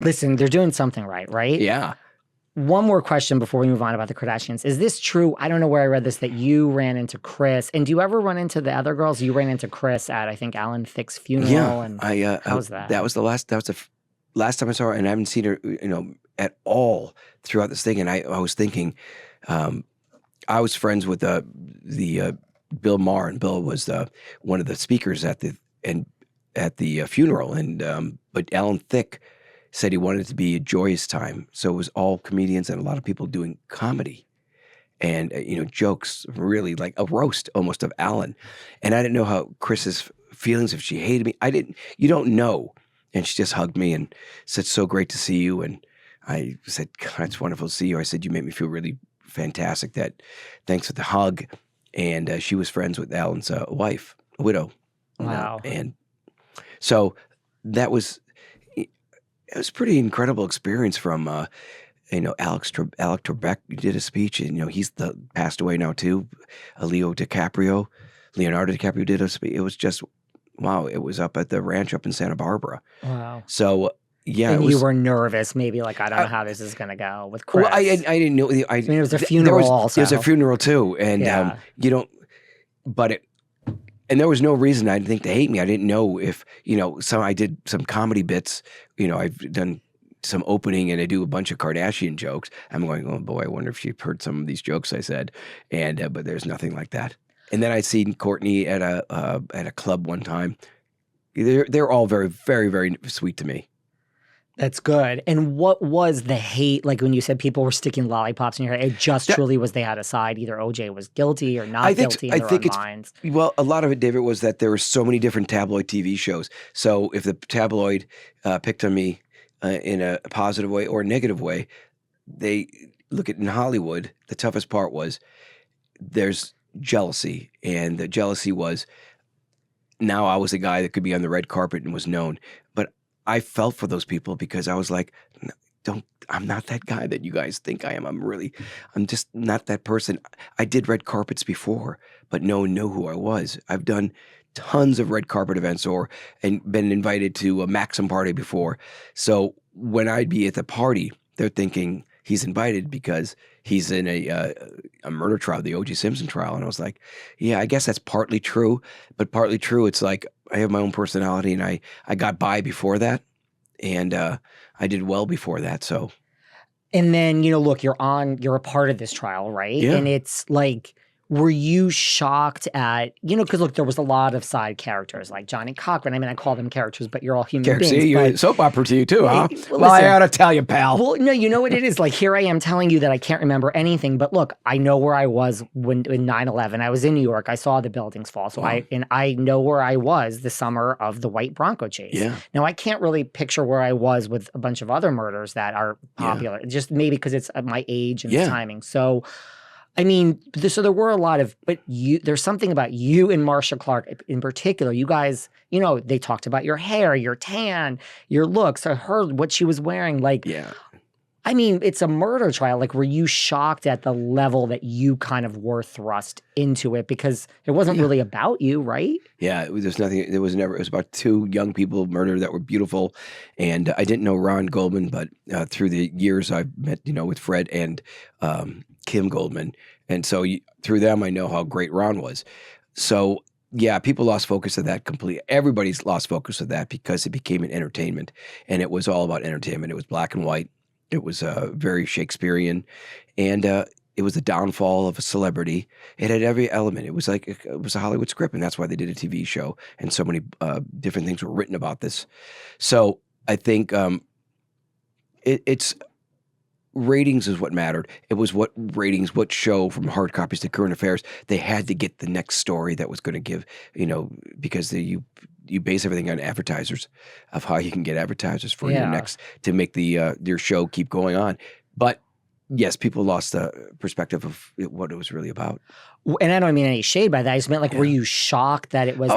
Listen, they're doing something right? Yeah. One more question before we move on about the Kardashians. Is this true? I don't know where I read this, that you ran into Kris. And do you ever run into the other girls? You ran into Kris at, I think, Alan Thicke's funeral. Yeah. And how's that? That was the last time I saw her, and I haven't seen her, at all throughout this thing. And I was thinking, I was friends with the Bill Maher, and Bill was one of the speakers at the funeral. And but Alan Thicke said he wanted it to be a joyous time, so it was all comedians and a lot of people doing comedy, and jokes, really like a roast almost of Alan. And I didn't know how Kris's feelings, if she hated me. You don't know. And she just hugged me and said, "So great to see you." And I said, "God, it's wonderful to see you." I said, "You make me feel really fantastic. Thanks for the hug." And she was friends with Alan's wife, widow. Wow. And so it was a pretty incredible experience from, Alec Trebek did a speech, and, he's passed away now too. Leonardo DiCaprio did a speech. It was just, wow. It was up at the ranch up in Santa Barbara. Wow. So, yeah. And you were nervous, maybe, like, I don't know how this is going to go with Kris. Well, I didn't know. I mean, it was a funeral also. It was a funeral too. And and there was no reason I didn't think to hate me. I didn't know if, I did some comedy bits. I've done some opening and I do a bunch of Kardashian jokes. I'm going, oh boy, I wonder if she heard some of these jokes I said. And but there's nothing like that. And then I'd seen Courtney at a club one time. They're all very, very, very sweet to me. That's good. And what was the hate, like when you said people were sticking lollipops in your head? It just truly was they had a side. Either OJ was guilty or not guilty in their own minds. Well, a lot of it, David, was that there were so many different tabloid TV shows. So if the tabloid picked on me in a positive way or a negative way, they look at in Hollywood, the toughest part was there's jealousy. And the jealousy was, now I was a guy that could be on the red carpet and was known. But I felt for those people because I was like, I'm not that guy that you guys think I am. I'm just not that person. I did red carpets before, but no one knew who I was. I've done tons of red carpet events and been invited to a Maxim party before. So when I'd be at the party, they're thinking he's invited because he's in a murder trial, the O.J. Simpson trial. And I was like, yeah, I guess that's partly true, but partly true. It's like, I have my own personality, and I got by before that, and I did well before that. So, and then look, you're a part of this trial, right? Yeah. And it's like, were you shocked at because look, there was a lot of side characters like Johnny Cochran. I mean, I call them characters, but you're all human beings. See, you're soap opera to you too, huh? Well, I ought to tell you, pal. Well, no, you know what it is. Like, here I am telling you that I can't remember anything, but look, I know where I was when in 9/11. I was in New York. I saw the buildings fall. So I know where I was the summer of the white Bronco chase. Yeah. Now, I can't really picture where I was with a bunch of other murders that are popular, just maybe because it's at my age and the timing. So, I mean, so there were a lot of, but there's something about you and Marcia Clark in particular. You guys, they talked about your hair, your tan, your looks. I heard what she was wearing. Like, I mean, it's a murder trial. Like, were you shocked at the level that you kind of were thrust into it? Because it wasn't really about you, right? Yeah, there's nothing. It was about two young people murdered that were beautiful. And I didn't know Ron Goldman, but through the years I've met, with Fred and Kim Goldman. And so through them, I know how great Ron was. So, yeah, people lost focus of that completely. Everybody's lost focus of that because it became an entertainment. And it was all about entertainment. It was black and white. It was very Shakespearean. And it was the downfall of a celebrity. It had every element. It was like it was a Hollywood script. And that's why they did a TV show. And so many different things were written about this. So I think it's ratings is what mattered. It was what show from hard copies to current affairs. They had to get the next story that was going to give, because you base everything on advertisers, of how you can get advertisers for your next, to make your show keep going on. But yes, people lost the perspective of what it was really about. And I don't mean any shade by that. I just meant were you shocked that it was?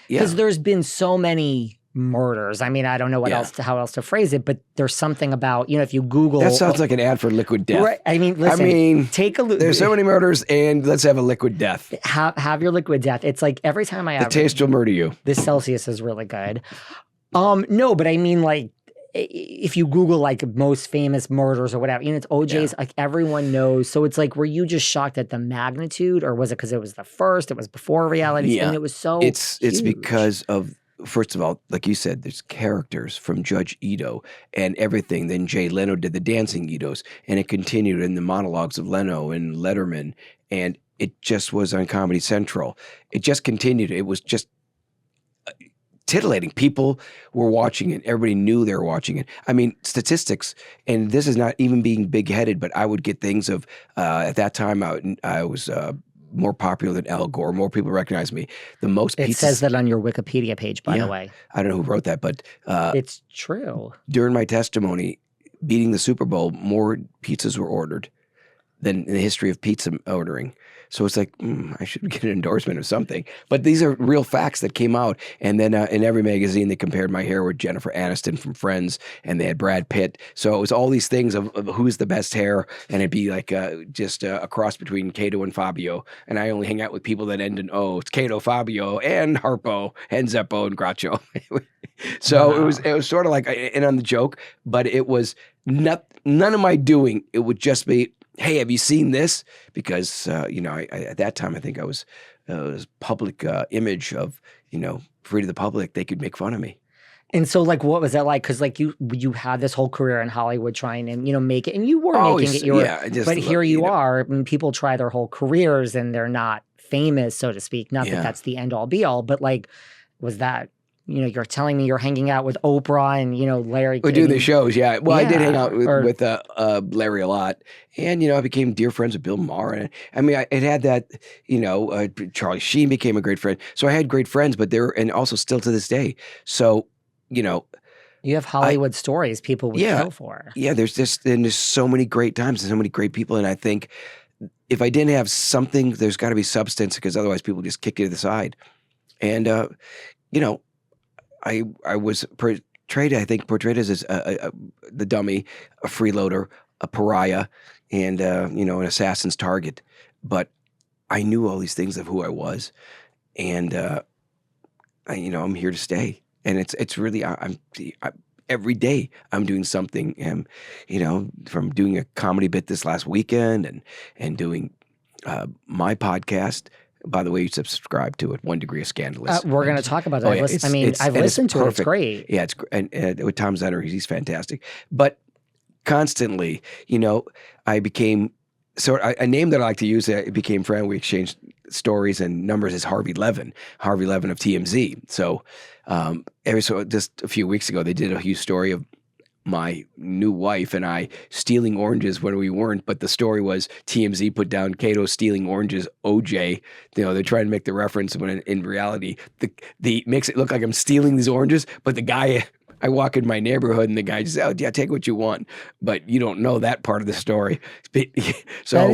Because there's been so many murders. I mean, I don't know how else to phrase it, but there's something about, if you Google. That sounds like an ad for liquid death. Right. I mean, listen, take a look. There's so many murders, and let's have a liquid death. Have your liquid death. It's like every time I have. The taste will murder you. This Celsius is really good. No, but I mean, like, if you Google like most famous murders or whatever, it's OJ's, like everyone knows. So it's like, were you just shocked at the magnitude, or was it because it was the first, it was before reality? Yeah. And it was so It's huge. because of, first of all, like you said, there's characters from Judge Ito and everything. Then Jay Leno did the dancing Itos, and it continued in the monologues of Leno and Letterman, and it just was on Comedy Central. It just continued. It was just titillating. People were watching it. Everybody knew they were watching it. I mean, statistics, and this is not even being big-headed, but I would get things of, at that time, I was more popular than Al Gore. More people recognize me. The most pizzas. It says that on your Wikipedia page, by the way. I don't know who wrote that, but it's true. During my testimony, beating the Super Bowl, more pizzas were ordered than in the history of pizza ordering. So it's like, I should get an endorsement or something. But these are real facts that came out. And then in every magazine, they compared my hair with Jennifer Aniston from Friends, and they had Brad Pitt. So it was all these things of who's the best hair, and it'd be like just a cross between Kato and Fabio. And I only hang out with people that end in O. It's Kato, Fabio, and Harpo, and Zeppo, and Groucho. So Wow. it was sort of like in on the joke, but it was none of my doing. It would just be, hey, have you seen this? Because, I, at that time, I think I was public image of, free to the public. They could make fun of me. And so, like, what was that like? Because, like, you had this whole career in Hollywood trying to, make it, and you were making it. But here you are. I mean, people try their whole careers and they're not famous, so to speak. Not that that's the end all be all, but like, was that? You're telling me you're hanging out with Oprah and, Larry. We do the shows, yeah. Well, I did hang out with Larry a lot. And, I became dear friends with Bill Maher. And I mean, it had that, Charlie Sheen became a great friend. So I had great friends, but and also still to this day. So, you have Hollywood stories people would kill for. Yeah, there's so many great times and so many great people. And I think if I didn't have something, there's got to be substance, because otherwise people just kick you to the side. And, I was portrayed as the dummy, a freeloader, a pariah, and an assassin's target. But I knew all these things of who I was, and I'm here to stay. And it's really I'm every day I'm doing something. From doing a comedy bit this last weekend and doing my podcast. By the way, you subscribe to it, 1 Degree of Scandalous. We're going to talk about it. I've listened to it. It's great. Yeah, it's and with Tom Zenner, he's fantastic. But constantly, I became a name that I like to use. It became friend. We exchanged stories and numbers as Harvey Levin of TMZ. So, just a few weeks ago, they did a huge story of my new wife and I stealing oranges when we weren't, but the story was TMZ put down Kato stealing oranges, OJ. They're trying to make the reference when in reality, the makes it look like I'm stealing these oranges, but the guy, I walk in my neighborhood and the guy says, "Oh, yeah, take what you want," but you don't know that part of the story. So